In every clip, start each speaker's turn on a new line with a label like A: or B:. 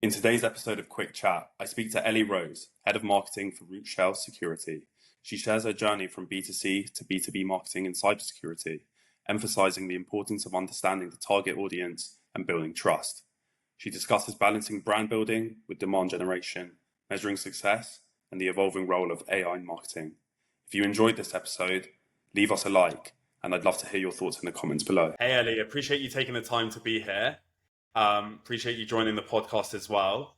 A: In today's episode of Quick Chat, I speak to Ellie Rose, Head of Marketing for Rootshell Security. She shares her journey from B2C to B2B marketing in cybersecurity, emphasizing the importance of understanding the target audience and building trust. She discusses balancing brand building with demand generation, measuring success, and the evolving role of AI in marketing. If you enjoyed this episode, leave us a like, and I'd love to hear your thoughts in the comments below. Hey Ellie, appreciate you taking the time to be here. Appreciate you joining the podcast as well.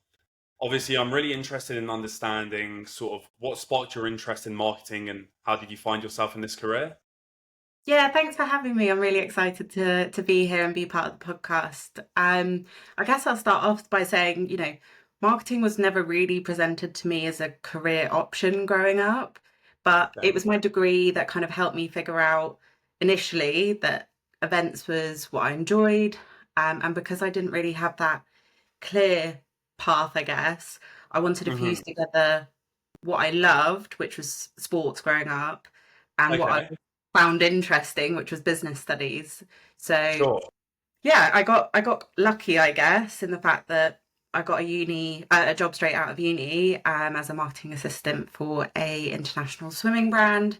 A: Obviously, I'm really interested in understanding sort of what sparked your interest in marketing and how did you find yourself in this career?
B: Yeah, thanks for having me. I'm really excited to be here and be part of the podcast. I guess I'll start off by saying, marketing was never really presented to me as a career option growing up, but it was my degree that kind of helped me figure out initially that events was what I enjoyed. And because I didn't really have that clear path, I guess, I wanted to fuse together what I loved, which was sports growing up, and what I
A: Okay,
B: found interesting, which was business studies. So
A: sure.
B: yeah, I got lucky, I guess, in the fact that I got a job straight out of uni, as a marketing assistant for a international swimming brand,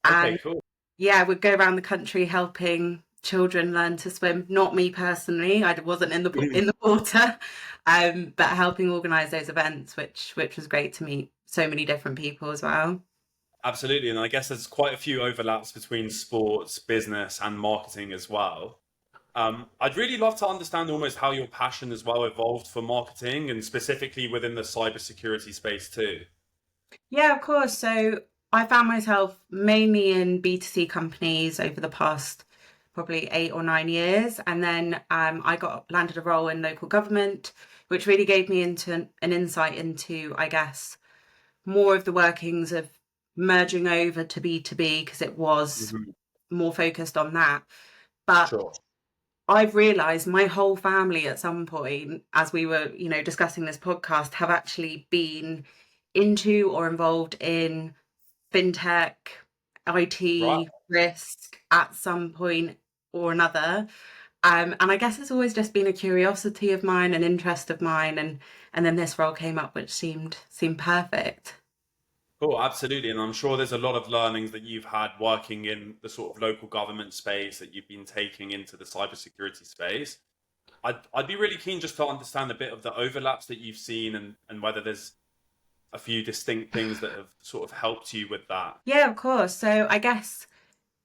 A: Okay,
B: and
A: cool.
B: yeah, we'd go around the country helping children learn to swim. Not me personally, I wasn't in the water, but helping organise those events, which was great to meet so many different people as well.
A: Absolutely. And I guess there's quite a few overlaps between sports, business, and marketing as well. I'd really love to understand almost how your passion as well evolved for marketing and specifically within the cybersecurity space too.
B: Yeah, of course. So I found myself mainly in B2C companies over the past probably 8 or 9 years. And then I got landed a role in local government, which really gave me into an insight into, I guess, more of the workings of merging over to B2B because it was
A: Mhm.
B: more focused on that. But
A: Sure.
B: I've realized my whole family at some point, as we were, discussing this podcast, have actually been into or involved in fintech,
A: Right.
B: IT, risk at some point or another. And I guess it's always just been a curiosity of mine, an interest of mine, and then this role came up, which seemed perfect.
A: Cool, absolutely. And I'm sure there's a lot of learnings that you've had working in the sort of local government space that you've been taking into the cybersecurity space. I'd be really keen just to understand a bit of the overlaps that you've seen and whether there's a few distinct things that have sort of helped you with that.
B: Yeah, of course. So I guess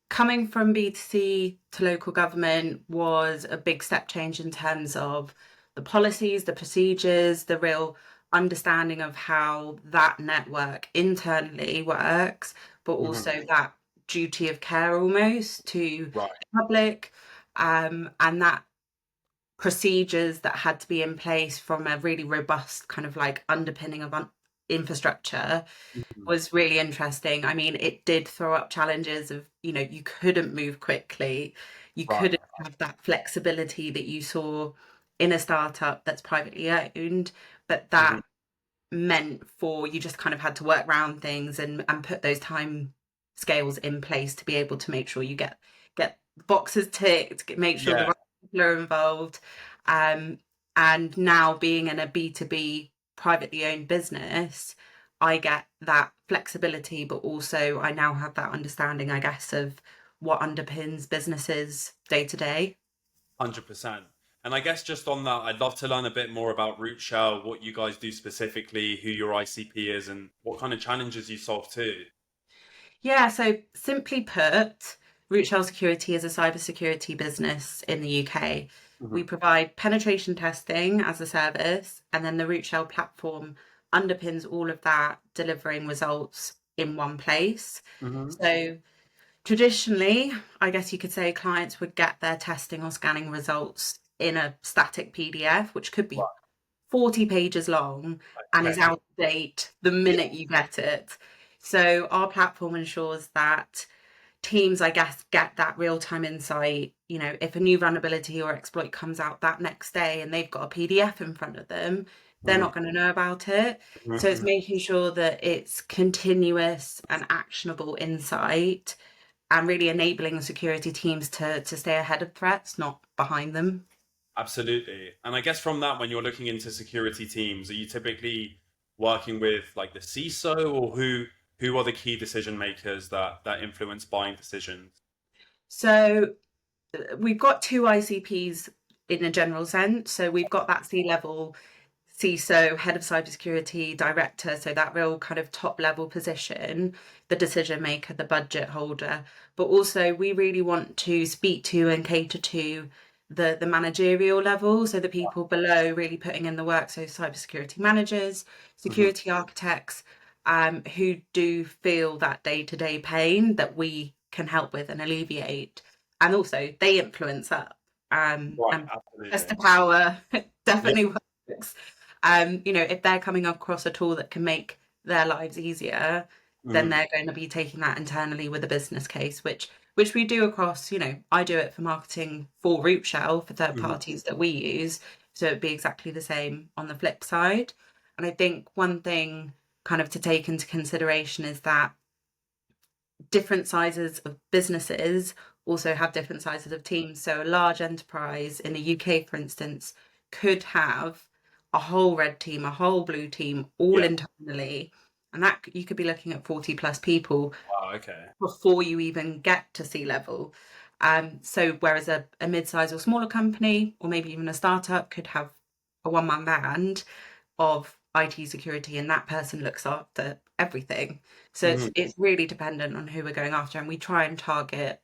B: coming from B2C to local government was a big step change in terms of the policies, the procedures, the real understanding of how that network internally works, but
A: Mhm.
B: also that duty of care almost to
A: Right.
B: the public, and that procedures that had to be in place from a really robust kind of like underpinning of infrastructure
A: Mhm.
B: was really interesting. I mean, it did throw up challenges of, you couldn't move quickly. You
A: Right.
B: couldn't have that flexibility that you saw in a startup that's privately owned, but
A: Mhm.
B: that meant for you just kind of had to work around things and put those time scales in place to be able to make sure you get boxes ticked, make sure the
A: Yeah.
B: right people are involved. Um, and now being in a B2B privately owned business, I get that flexibility, but also I now have that understanding, I guess, of what underpins businesses day to day.
A: 100%. And I guess just on that, I'd love to learn a bit more about Rootshell, what you guys do specifically, who your ICP is, and what kind of challenges you solve too.
B: Yeah, so simply put, Rootshell Security is a cybersecurity business in the UK. We
A: Mhm.
B: provide penetration testing as a service, and then the Rootshell platform underpins all of that, delivering results in one place.
A: Mhm.
B: So traditionally, I guess you could say clients would get their testing or scanning results in a static PDF, which could be
A: Right.
B: 40 pages long and is
A: Okay.
B: out of date the
A: Yeah.
B: minute you get it. So our platform ensures that teams, I guess, get that real-time insight. If a new vulnerability or exploit comes out that next day and they've got a PDF in front of them, they're
A: Mhm.
B: not going to know about it. So it's
A: Mhm.
B: making sure that it's continuous and actionable insight and really enabling security teams to stay ahead of threats, not behind them.
A: Absolutely. And I guess from that, when you're looking into security teams, are you typically working with like the CISO, or who are the key decision makers that influence buying decisions?
B: So we've got two ICPs in a general sense. So we've got that C-level CISO, head of cybersecurity, director, so that real kind of top level position, the decision maker, the budget holder. But also, we really want to speak to and cater to the managerial level, so the people below really putting in the work. So cybersecurity managers,
A: Hmm.
B: security architects, who do feel that day-to-day pain that we can help with and alleviate, and also they influence up.
A: Right,
B: And just
A: absolutely.
B: the power
A: Yeah.
B: definitely works. If they're coming across a tool that can make their lives easier, then
A: Mhm.
B: they're going to be taking that internally with a business case, which we do across, I do it for marketing for Rootshell for third
A: Mhm.
B: parties that we use. So it'd be exactly the same on the flip side. And I think one thing kind of to take into consideration is that different sizes of businesses also have different sizes of teams. So a large enterprise in the UK, for instance, could have a whole red team, a whole blue team, all
A: Yeah.
B: internally, and that you could be looking at 40 plus people
A: Wow. Okay.
B: before you even get to sea level. So whereas a mid-size or smaller company, or maybe even a startup, could have a one-man band of IT security, and that person looks after everything. So it's
A: Mhm.
B: it's really dependent on who we're going after, and we try and target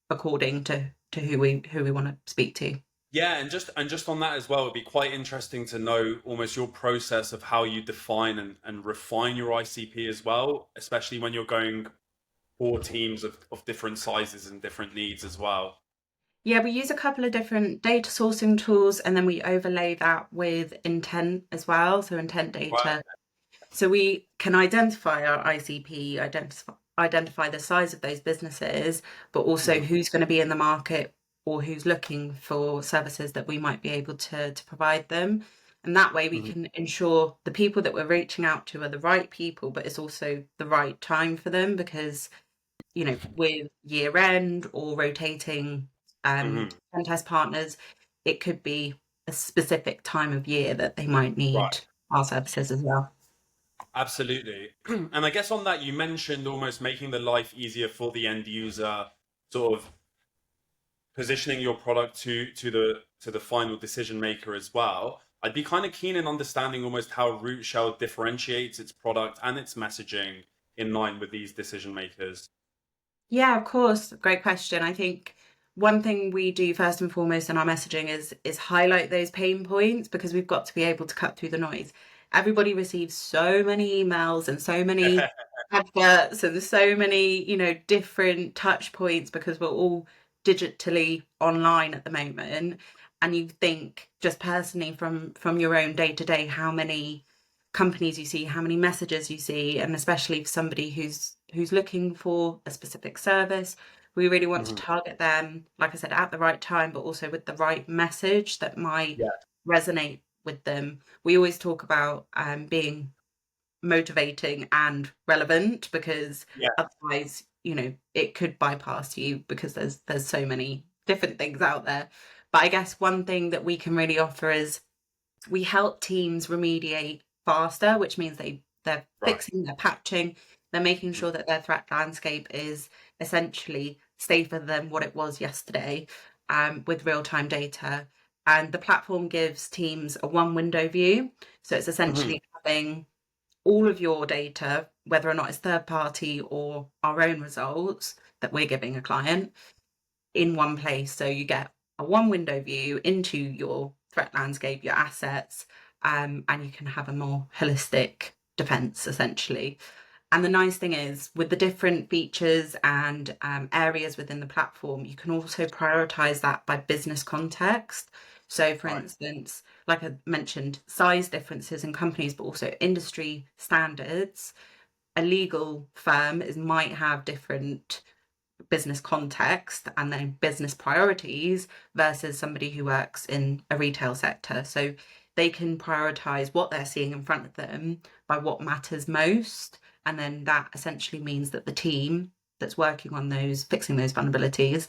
B: according to who we want to speak to.
A: Yeah, and just on that as well, it'd be quite interesting to know almost your process of how you define and refine your ICP as well, especially when you're going for teams of different sizes and different needs as well.
B: Yeah, we use a couple of different data sourcing tools, and then we overlay that with intent as well. So intent
A: Right.
B: data. So we can identify our ICP, identify the size of those businesses, but also
A: Mhm.
B: who's going to be in the market or who's looking for services that we might be able to provide them. And that way we
A: Mhm.
B: can ensure the people that we're reaching out to are the right people, but it's also the right time for them because, with year end or rotating
A: Mhm.
B: pen test partners, it could be a specific time of year that they might need
A: Right.
B: our services as well.
A: Absolutely. And I guess on that, you mentioned almost making the life easier for the end user, sort of positioning your product to the final decision maker as well. I'd be kind of keen in understanding almost how Rootshell differentiates its product and its messaging in line with these decision makers.
B: Yeah, of course. Great question. I think one thing we do first and foremost in our messaging is highlight those pain points because we've got to be able to cut through the noise. Everybody receives so many emails and so many adverts and so many, different touch points because we're all digitally online at the moment. And you think just personally from your own day to day, how many companies you see, how many messages you see, and especially for somebody who's looking for a specific service, we really want to
A: Mhm.
B: target them, like I said, at the right time, but also with the right message that might
A: Yeah.
B: resonate with them. We always talk about being motivating and relevant because
A: Yeah.
B: otherwise, it could bypass you because there's so many different things out there. But I guess one thing that we can really offer is we help teams remediate faster, which means they're
A: Right.
B: fixing, they're patching, they're making
A: Mhm.
B: sure that their threat landscape is essentially safer than what it was yesterday, with real-time data. And the platform gives teams a one window view. So it's
A: Mhm.
B: essentially having all of your data, whether or not it's third party or our own results that we're giving a client, in one place. So you get a one window view into your threat landscape, your assets, and you can have a more holistic defense essentially. And the nice thing is, with the different features and areas within the platform, you can also prioritize that by business context. So, for
A: Right.
B: instance, like I mentioned, size differences in companies, but also industry standards. A legal firm might have different business context and then business priorities versus somebody who works in a retail sector. So they can prioritize what they're seeing in front of them by what matters most. And then that essentially means that the team that's working on those, fixing those vulnerabilities,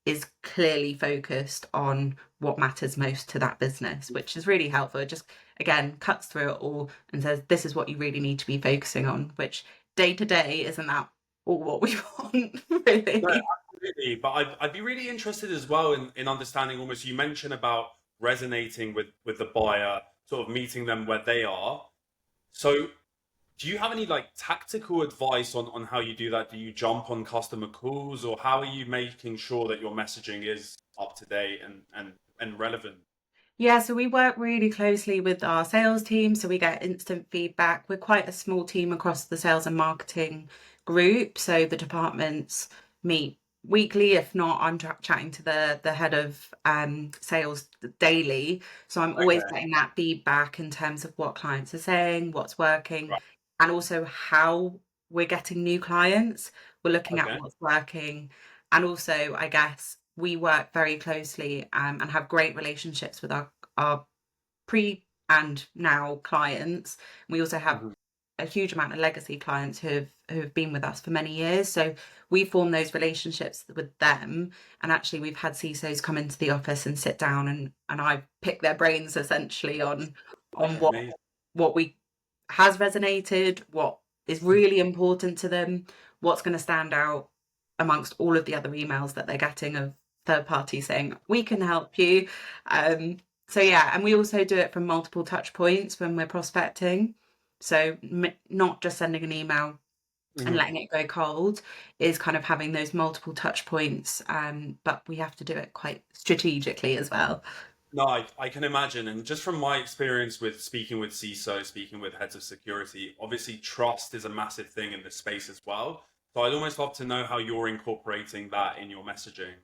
B: is clearly focused on what matters most to that business, which is really helpful. It just, again, cuts through it all and says, this is what you really need to be focusing on, which day to day isn't that all what we want,
A: No,
B: really.
A: absolutely. But I'd be really interested as well in understanding almost you mentioned about resonating with the buyer, sort of meeting them where they are. So do you have any like tactical advice on how you do that? Do you jump on customer calls or how are you making sure that your messaging is up to date and relevant?
B: Yeah, so we work really closely with our sales team, so we get instant feedback. We're quite a small team across the sales and marketing group, so the departments meet weekly. If not, I'm chatting to the head of sales daily, so I'm always
A: Okay.
B: getting that feedback in terms of what clients are saying, what's working,
A: Right.
B: and also how we're getting new clients. We're looking at
A: Okay.
B: what's working, and also, I guess, we work very closely and have great relationships with our pre and now clients. We also have
A: Mhm.
B: a huge amount of legacy clients who have been with us for many years. So we form those relationships with them. And actually we've had CISOs come into the office and sit down and I pick their brains essentially on
A: Amazing.
B: what we has resonated, what is really important to them, what's going to stand out amongst all of the other emails that they're getting of third parties saying we can help you. So yeah, and we also do it from multiple touch points when we're prospecting. So not just sending an email and
A: Mhm.
B: letting it go cold, is kind of having those multiple touch points. But we have to do it quite strategically as well.
A: No, I can imagine. And just from my experience with speaking with CISO, speaking with heads of security, obviously trust is a massive thing in this space as well. So I'd almost love to know how you're incorporating that in your messaging.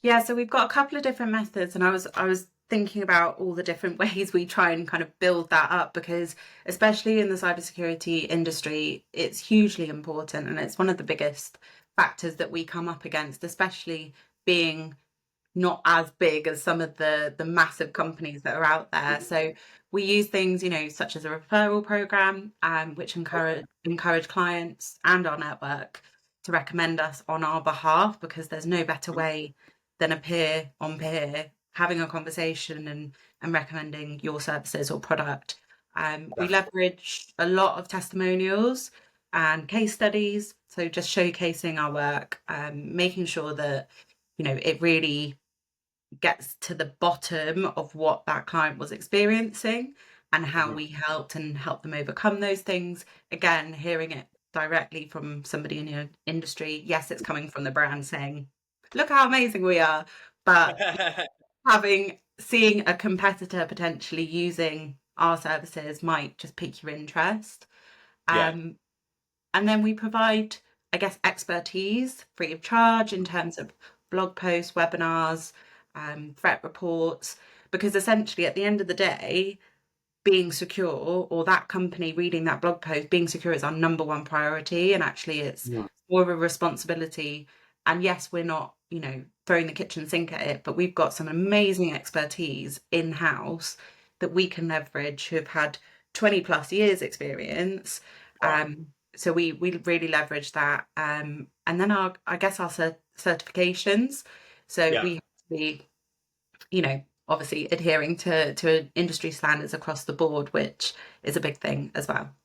B: Yeah, so we've got a couple of different methods, and I was thinking about all the different ways we try and kind of build that up because especially in the cybersecurity industry, it's hugely important and it's one of the biggest factors that we come up against, especially being not as big as some of the massive companies that are out there. So we use things, such as a referral program, which encourage clients and our network to recommend us on our behalf because there's no better way than a peer on peer having a conversation and recommending your services or product. We
A: Definitely.
B: leverage a lot of testimonials and case studies, so just showcasing our work, making sure that it really gets to the bottom of what that client was experiencing and how
A: Mhm.
B: we helped and helped them overcome those things. Again, hearing it directly from somebody in your industry. Yes, it's coming from the brand saying, look how amazing we are. But seeing a competitor potentially using our services might just pique your interest.
A: Yeah.
B: Um, and then we provide, I guess, expertise free of charge in terms of blog posts, webinars, threat reports, because essentially at the end of the day, being secure or that company reading that blog post, being secure is our number one priority. And actually, it's
A: Mhm.
B: more of a responsibility. And yes, we're not, throwing the kitchen sink at it, but we've got some amazing expertise in house that we can leverage who have had 20 plus years experience.
A: Right.
B: So we really leverage that. And then I guess our certifications. So
A: Yeah.
B: we have to be, obviously adhering to industry standards across the board, which is a big thing as well.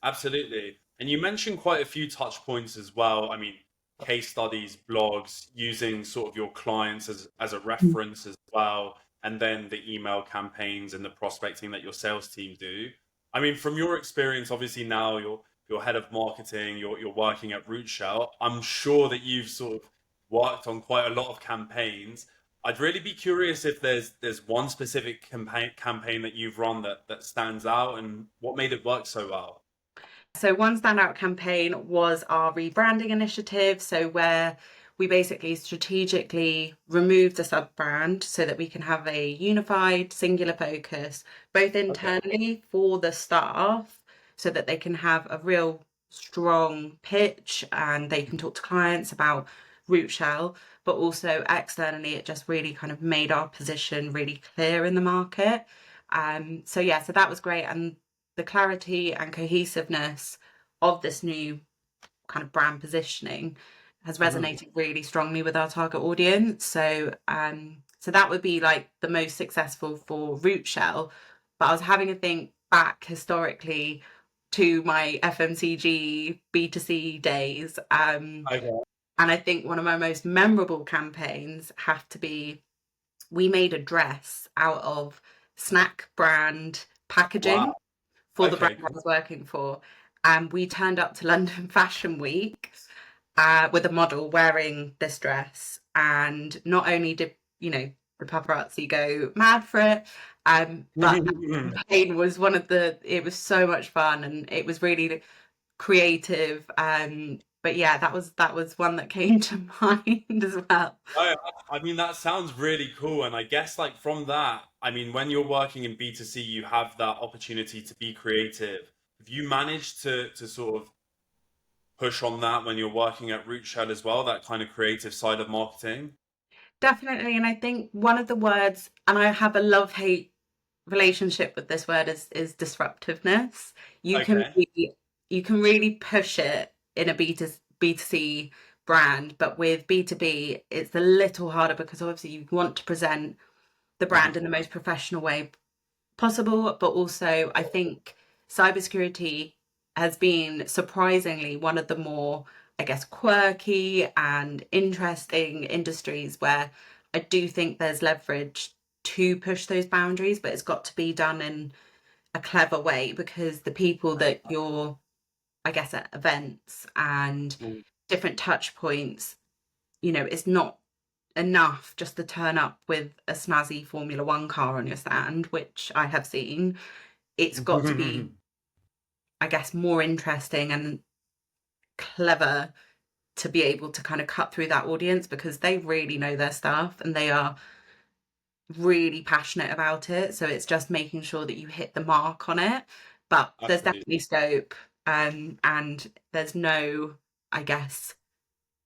A: Absolutely. And you mentioned quite a few touch points as well. I mean, case studies, blogs, using sort of your clients as a reference as well, and then the email campaigns and the prospecting that your sales team do. I mean, from your experience, obviously now you're head of marketing, you're working at Rootshell. I'm sure that you've sort of worked on quite a lot of campaigns. I'd really be curious if there's one specific campaign that you've run that stands out and what made it work so well.
B: So one standout campaign was our rebranding initiative. So where we basically strategically removed a sub brand so that we can have a unified, singular focus, both
A: Okay.
B: internally for the staff, so that they can have a real strong pitch and they can talk to clients about Rootshell, but also externally, it just really kind of made our position really clear in the market. So yeah, so that was great. And the clarity and cohesiveness of this new kind of brand positioning has
A: Mhm.
B: resonated really strongly with our target audience. So that would be like the most successful for Rootshell. But I was having a think back historically to my FMCG B2C days.
A: Okay.
B: And I think one of my most memorable campaigns have to be, we made a dress out of snack brand packaging
A: Wow.
B: for the brand
A: Okay,
B: I
A: cool.
B: was working for. And we turned up to London Fashion Week with a model wearing this dress. And not only did, the paparazzi go mad for it, but the campaign was it was so much fun and it was really creative. But yeah, that was one that came to mind as well.
A: I mean, that sounds really cool. And I guess, like, from that, I mean, when you're working in B2C, you have that opportunity to be creative. Have you managed to sort of push on that when you're working at Rootshell as well, that kind of creative side of marketing?
B: Definitely, and I think one of the words, and I have a love-hate relationship with this word, is disruptiveness. You can
A: Okay.
B: be, you can really push it in a B2C brand, but with B2B, it's a little harder because obviously you want to present the brand
A: Mhm.
B: in the most professional way possible, but also I think cybersecurity has been surprisingly one of the more, I guess, quirky and interesting industries where I do think there's leverage to push those boundaries, but it's got to be done in a clever way because the people that you're, I guess, at events and
A: Mm.
B: different touch points, it's not enough just to turn up with a snazzy Formula One car on your stand, which I have seen. It's got to be, I guess, more interesting and clever to be able to kind of cut through that audience because they really know their stuff and they are really passionate about it. So it's just making sure that you hit the mark on it. But there's
A: Absolutely.
B: definitely scope, and there's no, I guess,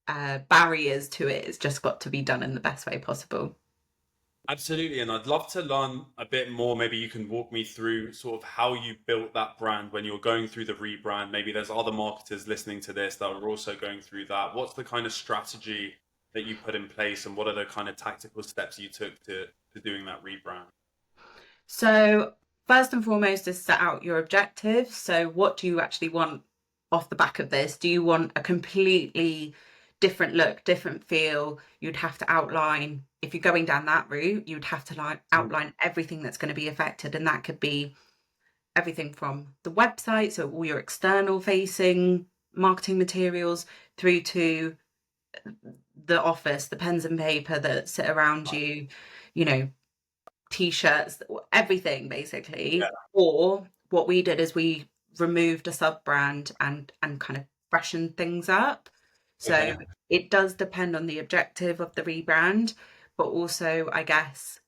B: barriers to it. It's just got to be done in the best way possible.
A: Absolutely, and I'd love to learn a bit more. Maybe you can walk me through sort of how you built that brand when you're going through the rebrand. Maybe there's other marketers listening to this that are also going through that. What's the kind of strategy that you put in place, and what are the kind of tactical steps you took to doing that rebrand?
B: So, first and foremost is set out your objectives. So, what do you actually want off the back of this? Do you want a completely different look, different feel? You'd have to outline, if you're going down that route, you'd have to
A: Mhm.
B: outline everything that's going to be affected. And that could be everything from the website, so all your external facing marketing materials, through to the office, the pens and paper that sit around you, you know, t-shirts, everything
A: Yeah.
B: basically. Or what we did is we removed a sub brand and kind of freshened things up. So
A: Okay.
B: it does depend on the objective of the rebrand, but also I guess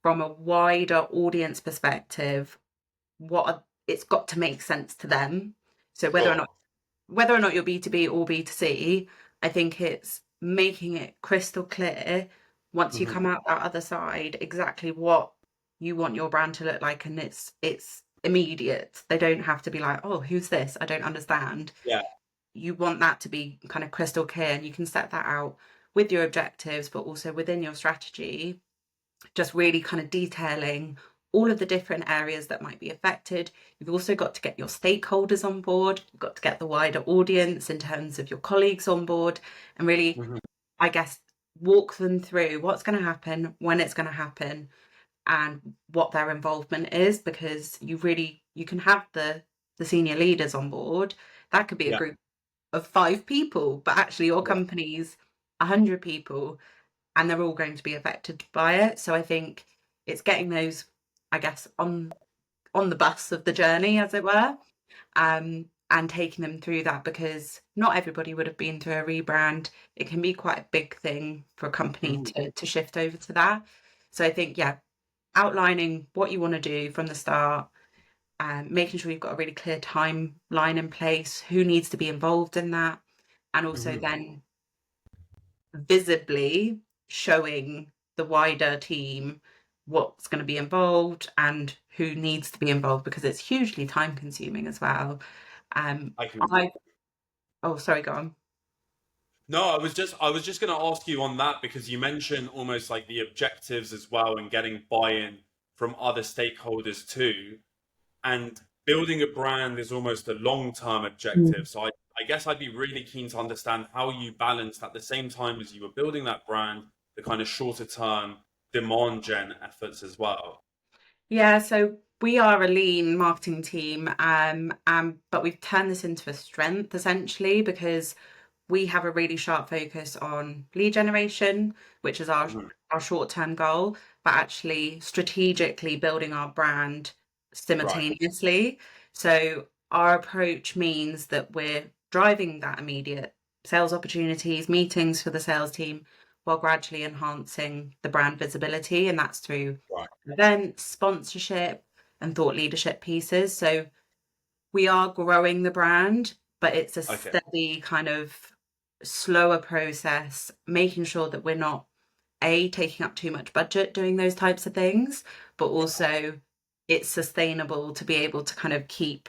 B: from a wider audience perspective, it's got to make sense to them. So
A: Sure.
B: whether or not you're B2B or B2C, I think it's making it crystal clear once you
A: Hmm.
B: come out that other side exactly what you want your brand to look like, and it's immediate. They don't have to be like, oh, who's this? I don't understand.
A: Yeah.
B: You want that to be kind of crystal clear, and you can set that out with your objectives, but also within your strategy, just really kind of detailing all of the different areas that might be affected. You've also got to get your stakeholders on board. You've got to get the wider audience in terms of your colleagues on board and really,
A: Hmm.
B: I guess, walk them through what's going to happen, when it's going to happen, and what their involvement is, because you can have the senior leaders on board. That could be a
A: Yeah.
B: group of 5 people, but actually your
A: Yeah.
B: company's 100 people and they're all going to be affected by it. So I think it's getting those, I guess, on the bus of the journey, as it were, and taking them through that because not everybody would have been through a rebrand. It can be quite a big thing for a company
A: Mhm.
B: to shift over to that. So I think, yeah, outlining what you want to do from the start, and making sure you've got a really clear timeline in place, who needs to be involved in that, and also
A: Mhm.
B: then visibly showing the wider team what's going to be involved and who needs to be involved because it's hugely time consuming as well.
A: I can.
B: I Oh, sorry, go on.
A: No, I was just going to ask you on that because you mentioned almost like the objectives as well and getting buy-in from other stakeholders too. And building a brand is almost a long-term objective. So I guess I'd be really keen to understand how you balanced at the same time as you were building that brand, the kind of shorter term demand gen efforts as well.
B: Yeah, so we are a lean marketing team, but we've turned this into a strength essentially because we have a really sharp focus on lead generation, which is
A: Mhm.
B: our short-term goal, but actually strategically building our brand
A: Right.
B: simultaneously. So our approach means that we're driving that immediate sales opportunities, meetings for the sales team, while gradually enhancing the brand visibility, and that's through
A: Right.
B: events, sponsorship, and thought leadership pieces. So we are growing the brand, but it's a
A: Okay.
B: steady kind of slower process, making sure that we're not taking up too much budget doing those types of things, but
A: Yeah.
B: also it's sustainable to be able to kind of keep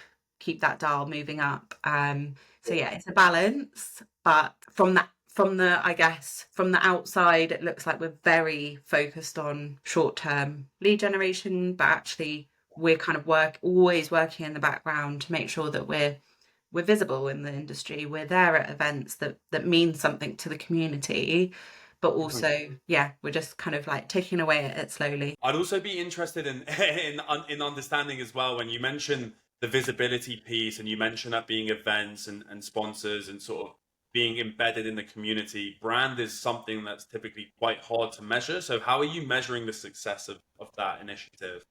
B: that dial moving up. So
A: Sure.
B: yeah, it's a balance, but from the I guess from the outside it looks like we're very focused on short-term lead generation, but actually we're kind of always working in the background to make sure that we're visible in the industry. We're there at events that mean something to the community, but
A: Mhm.
B: also, yeah, we're just kind of like ticking away at it slowly.
A: I'd also be interested in in understanding as well when you mention the visibility piece and you mention that being events and sponsors and sort of being embedded in the community. Brand is something that's typically quite hard to measure. So how are you measuring the success of that initiative?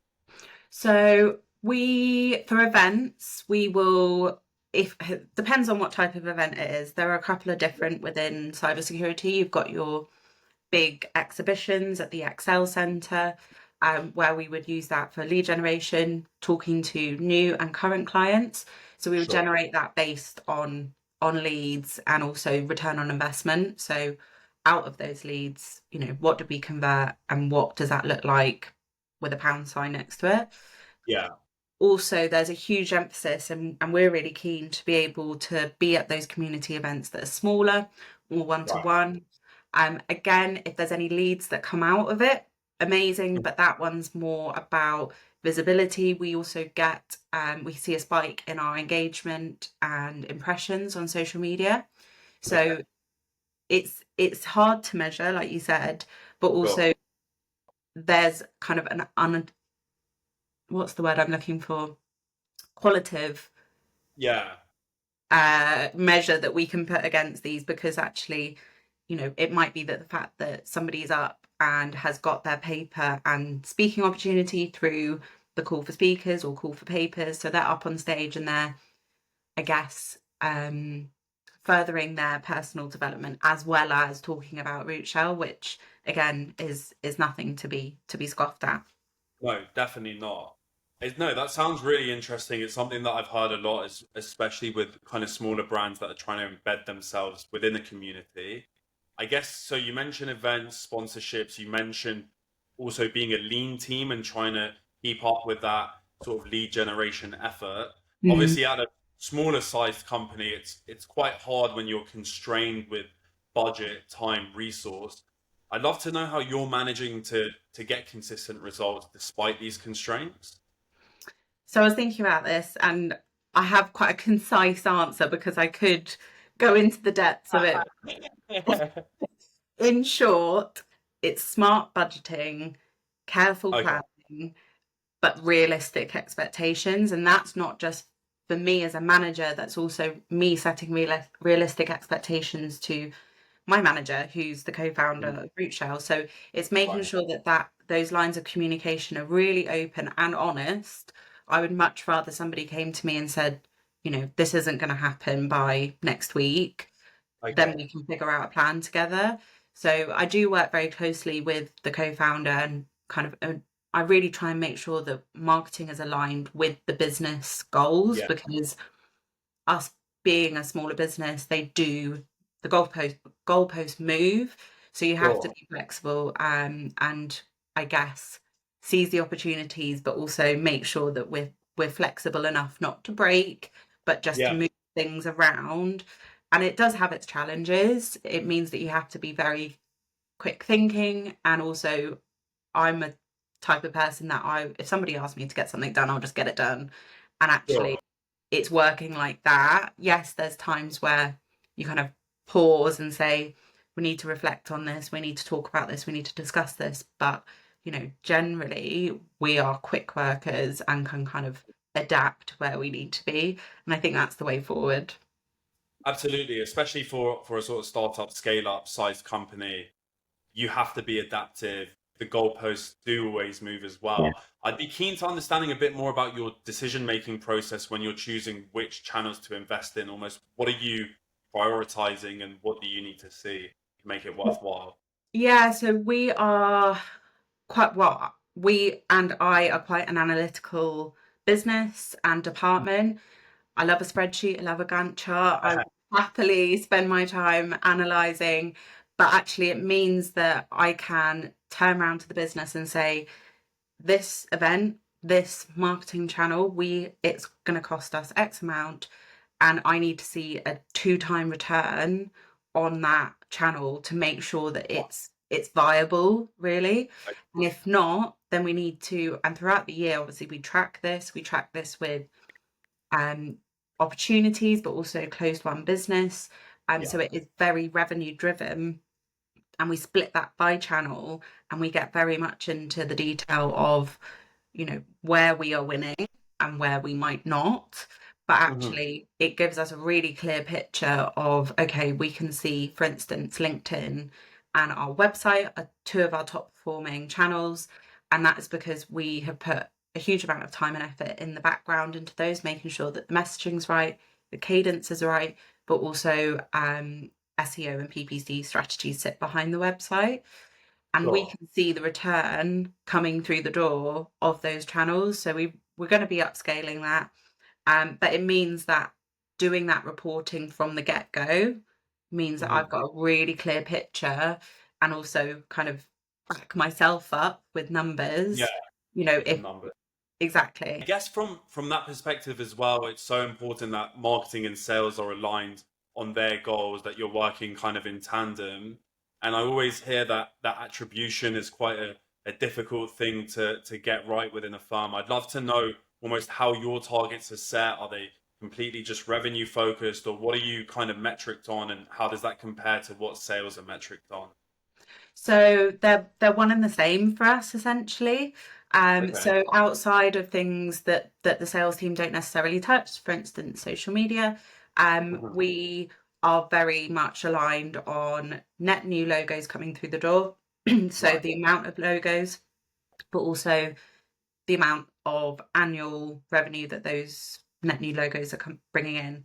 B: So for events, we will, if depends on what type of event it is. There are a couple of different within cybersecurity. You've got your big exhibitions at the Excel Centre, where we would use that for lead generation, talking to new and current clients. So we would
A: Sure.
B: generate that based on leads and also return on investment. So out of those leads, what did we convert and what does that look like with a pound sign next to it?
A: Yeah.
B: Also there's a huge emphasis and we're really keen to be able to be at those community events that are smaller or one to
A: Right.
B: one. Again, if there's any leads that come out of it, amazing, but that one's more about visibility. We also get we see a spike in our engagement and impressions on social media.
A: Okay.
B: So it's hard to measure, like you said, but
A: Sure.
B: also there's kind of what's the word I'm looking for? Qualitative
A: Yeah.
B: measure that we can put against these because actually, it might be that the fact that somebody's up and has got their paper and speaking opportunity through the call for speakers or call for papers, so they're up on stage and they're, I guess, furthering their personal development as well as talking about Rootshell, which again is nothing to be scoffed at.
A: No, definitely not. No, that sounds really interesting. It's something that I've heard a lot, especially with kind of smaller brands that are trying to embed themselves within a community. I guess so. You mentioned events, sponsorships. You mentioned also being a lean team and trying to keep up with that sort of lead generation effort.
B: Mm.
A: Obviously, at a smaller sized company, it's quite hard when you're constrained with budget, time, resource. I'd love to know how you're managing to get consistent results despite these constraints.
B: So I was thinking about this and I have quite a concise answer because I could go into the depths of it. In short, it's smart budgeting, careful
A: Okay.
B: planning, but realistic expectations. And that's not just for me as a manager, that's also me setting realistic expectations to my manager, who's the co-founder
A: Mm.
B: of Rootshell. So it's making
A: Right.
B: sure that those lines of communication are really open and honest. I would much rather somebody came to me and said, this isn't going to happen by next week, then
A: Okay.
B: we can figure out a plan together. So I do work very closely with the co-founder and kind of I really try and make sure that marketing is aligned with the business goals
A: Yeah.
B: because us being a smaller business, they do the goalpost move. So you have to
A: Sure.
B: be flexible and I guess seize the opportunities, but also make sure that we're flexible enough not to break, but just to
A: Yeah.
B: move things around. And it does have its challenges. It means that you have to be very quick thinking, and also I'm a type of person that if somebody asks me to get something done, I'll just get it done. And actually
A: Sure.
B: it's working like that. Yes, there's times where you kind of pause and say, we need to reflect on this, we need to talk about this, we need to discuss this. But, generally we are quick workers and can kind of adapt where we need to be. And I think that's the way forward.
A: Absolutely, especially for a sort of startup, scale up sized company, you have to be adaptive. The goalposts do always move as
B: Yeah.
A: well. I'd be keen to understanding a bit more about your decision making process when you're choosing which channels to invest in. Almost, what are you prioritizing, and what do you need to see to make it worthwhile?
B: Yeah, so we are quite well, we and I are quite an analytical business and department. I love a spreadsheet, I love a Gantt chart. I will happily spend my time analysing, but actually it means that I can turn around to the business and say, this event, this marketing channel, it's going to cost us X amount, and I need to see a 2-time return on that channel to make sure that it's viable, really. And if not, then we need to, and throughout the year, obviously we track this with um, opportunities, but also closed one business.
A: Yeah.
B: So it is very revenue driven, and we split that by channel, and we get very much into the detail of, where we are winning and where we might not. But
A: Hmm.
B: actually, it gives us a really clear picture of, okay, we can see, for instance, LinkedIn and our website are two of our top performing channels. And that is because we have put a huge amount of time and effort in the background into those, making sure that the messaging's right, the cadence is right, but also SEO and PPC strategies sit behind the website. And we
A: Sure.
B: can see the return coming through the door of those channels. So we're going to be upscaling that. But it means that doing that reporting from the get-go means that
A: Hmm.
B: I've got a really clear picture, and also kind of back myself up with
A: Yeah,
B: numbers,
A: with
B: if
A: numbers. I
B: exactly.
A: guess from that perspective as well, it's so important that marketing and sales are aligned on their goals, that you're working kind of in tandem. And I always hear that attribution is quite a difficult thing to get right within a firm. I'd love to know almost how your targets are set. Are they completely just revenue focused, or what are you kind of metriced on, and how does that compare to what sales are metriced on?
B: So they're one and the same for us, essentially.
A: Okay.
B: So outside of things that the sales team don't necessarily touch, for instance, social media,
A: Hmm.
B: we are very much aligned on net new logos coming through the door. So
A: Right.
B: the amount of logos, but also the amount of annual revenue that those net new logos are bringing in.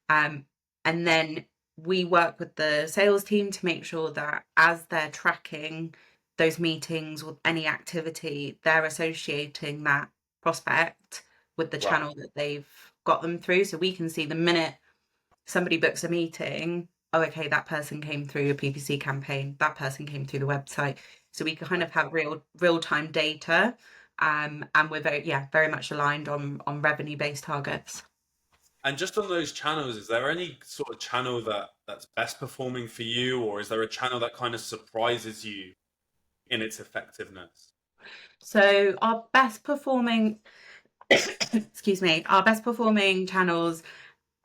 B: Um, and then we work with the sales team to make sure that as they're tracking those meetings or any activity, they're associating that prospect with the
A: Right.
B: channel that they've got them through. So we can see the minute somebody books a meeting, oh, okay, that person came through a PPC campaign, that person came through the website. So we can kind of have real time data. And we're very much aligned on revenue based targets.
A: And just on those channels, is there any sort of channel that's best performing for you, or is there a channel that kind of surprises you in its effectiveness?
B: So our best performing, excuse me, our best performing channels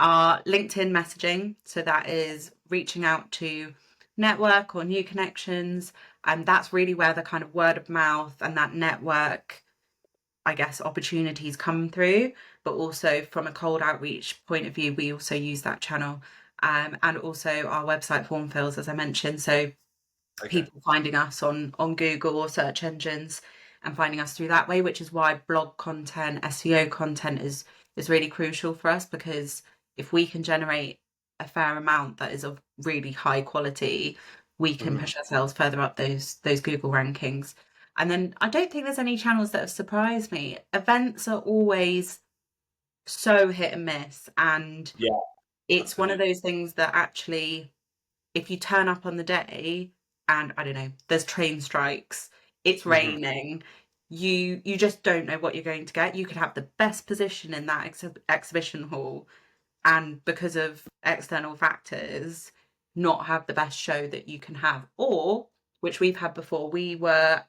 B: are LinkedIn messaging. So that is reaching out to network or new connections. And that's really where the kind of word of mouth and that network, I guess, opportunities come through. But also from a cold outreach point of view, we also use that channel. And also our website form fills, as I mentioned. So
A: Okay.
B: people finding us on Google or search engines and finding us through that way, which is why blog content, SEO content is really crucial for us, because if we can generate a fair amount that is of really high quality, we can
A: Hmm.
B: push ourselves further up those Google rankings. And then I don't think there's any channels that have surprised me. Events are always so hit and miss, and
A: Yeah,
B: it's one of
A: absolutely.
B: those things that actually, if you turn up on the day and I don't know, there's train strikes, it's
A: Hmm.
B: raining, you just don't know what you're going to get. You could have the best position in that exhibition hall, and because of external factors, not have the best show that you can have. Or, which we've had before, we were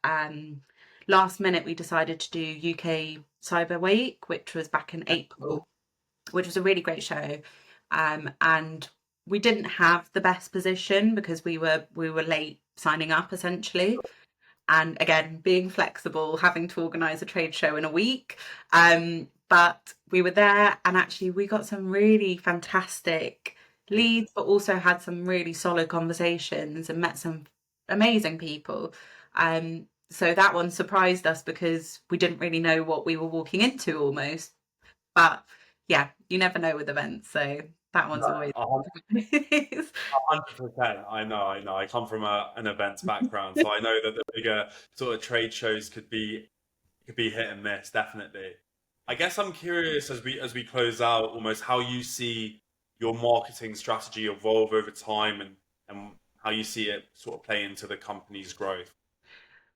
B: last minute we decided to do UK Cyber Week, which was back in April, which was a really great show. And we didn't have the best position because we were late signing up essentially. And again, being flexible, having to organise a trade show in a week. But we were there, and actually we got some really fantastic leads, but also had some really solid conversations and met some amazing people. So that one surprised us because we didn't really know what we were walking into almost. But yeah, you never know with events, so that one's
A: No,
B: always
A: 100%. I know. I come from an events background, so I know that the bigger sort of trade shows could be hit and miss, definitely. I guess I'm curious as we close out, almost how you see your marketing strategy evolve over time and how you see it sort of play into the company's growth.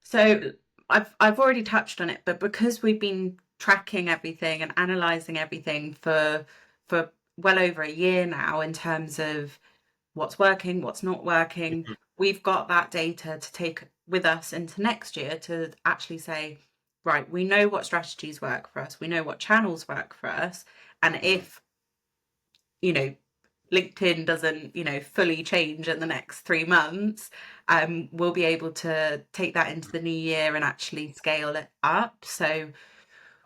B: So I've already touched on it, but because we've been tracking everything and analysing everything for well over a year now in terms of what's working, what's not working, we've got that data to take with us into next year to actually say, right, we know what strategies work for us, we know what channels work for us, and if you know LinkedIn doesn't, fully change in the next 3 months, we'll be able to take that into the new year and actually scale it up. So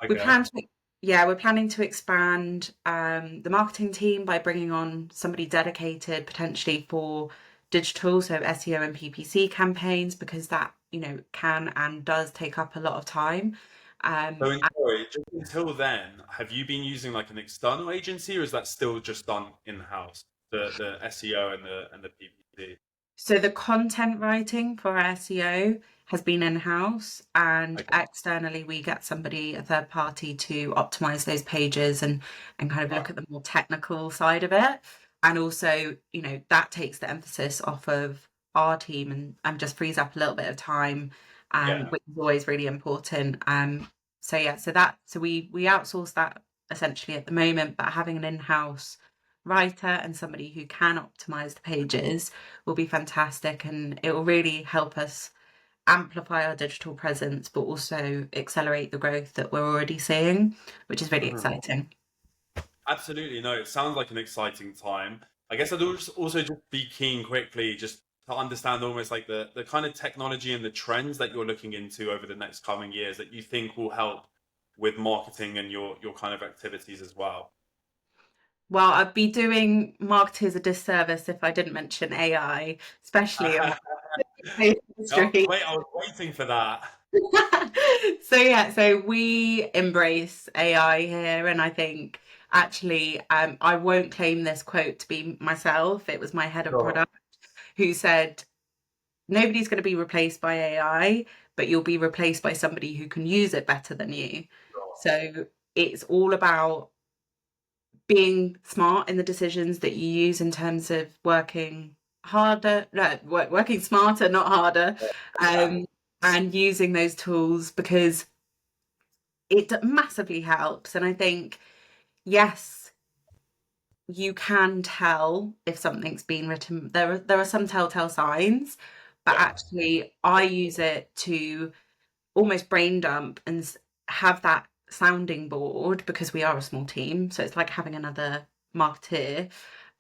B: we
A: Okay.
B: plan to, yeah, we're planning to expand the marketing team by bringing on somebody dedicated potentially for digital, so SEO and PPC campaigns, because that, can and does take up a lot of time.
A: So,
B: Um,
A: sorry, just until then, have you been using like an external agency, or is that still just done in-house, the SEO and the PPC?
B: So the content writing for our SEO has been in-house, and
A: Okay.
B: externally we get somebody, a third party, to optimize those pages and kind of
A: Right.
B: look at the more technical side of it. And also, that takes the emphasis off of our team and just frees up a little bit of time,
A: Yeah.
B: which is always really important. So yeah, so we outsource that essentially at the moment, but having an in-house writer and somebody who can optimize the pages will be fantastic, and it will really help us amplify our digital presence but also accelerate the growth that we're already seeing, which is really
A: Mhm.
B: exciting.
A: Absolutely. No, it sounds like an exciting time. I guess I'd also just be keen quickly just to understand almost like the kind of technology and the trends that you're looking into over the next coming years that you think will help with marketing and your kind of activities as well.
B: Well, I'd be doing marketers a disservice if I didn't mention AI, especially in my industry.
A: I was waiting for that.
B: So yeah, so we embrace AI here, and I think actually I won't claim this quote to be myself. It was my head of
A: Sure.
B: product who said nobody's going to be replaced by AI, but you'll be replaced by somebody who can use it better than you.
A: Sure.
B: So it's all about being smart in the decisions that you use in terms of working harder, no, working smarter, not harder,
A: Yeah.
B: um, and using those tools because it massively helps. And I think, yes, you can tell if something's been written. There are some telltale signs, but
A: Yeah.
B: actually, I use it to almost brain dump and have that sounding board because we are a small team. So it's like having another marketeer.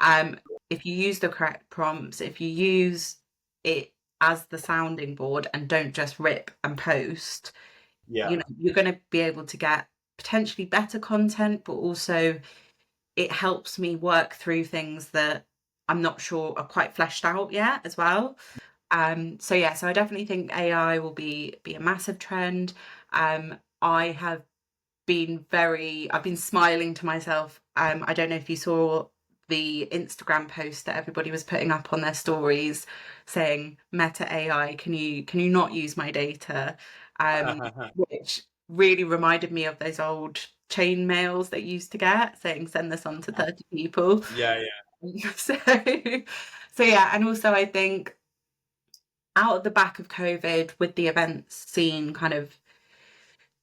B: Um, if you use the correct prompts, if you use it as the sounding board and don't just rip and post,
A: Yeah.
B: you're going to be able to get potentially better content, but also it helps me work through things that I'm not sure are quite fleshed out yet as well. So yeah, so I definitely think AI will be a massive trend. I have I've been smiling to myself. I don't know if you saw the Instagram post that everybody was putting up on their stories saying, Meta AI, can you not use my data? Which really reminded me of those old chain mails that you used to get saying send this on to 30 people.
A: Yeah, yeah.
B: So so yeah, and also I think out of the back of COVID, with the events scene kind of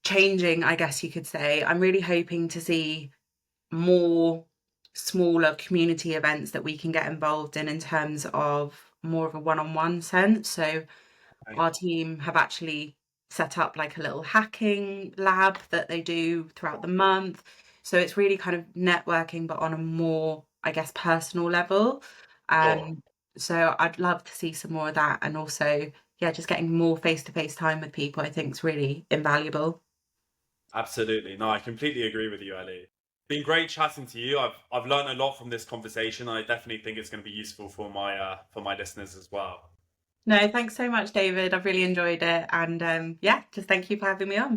B: changing, I guess you could say, I'm really hoping to see more smaller community events that we can get involved in terms of more of a one-on-one sense. So
A: Okay.
B: our team have actually set up like a little hacking lab that they do throughout the month. So it's really kind of networking, but on a more, I guess, personal level.
A: Sure.
B: Um, so I'd love to see some more of that. And also, yeah, just getting more face-to-face time with people, I think is really invaluable.
A: Absolutely. No, I completely agree with you, Ellie. Been great chatting to you. I've learned a lot from this conversation. I definitely think it's going to be useful for my listeners as well.
B: No, thanks so much, David. I've really enjoyed it. And yeah, just thank you for having me on.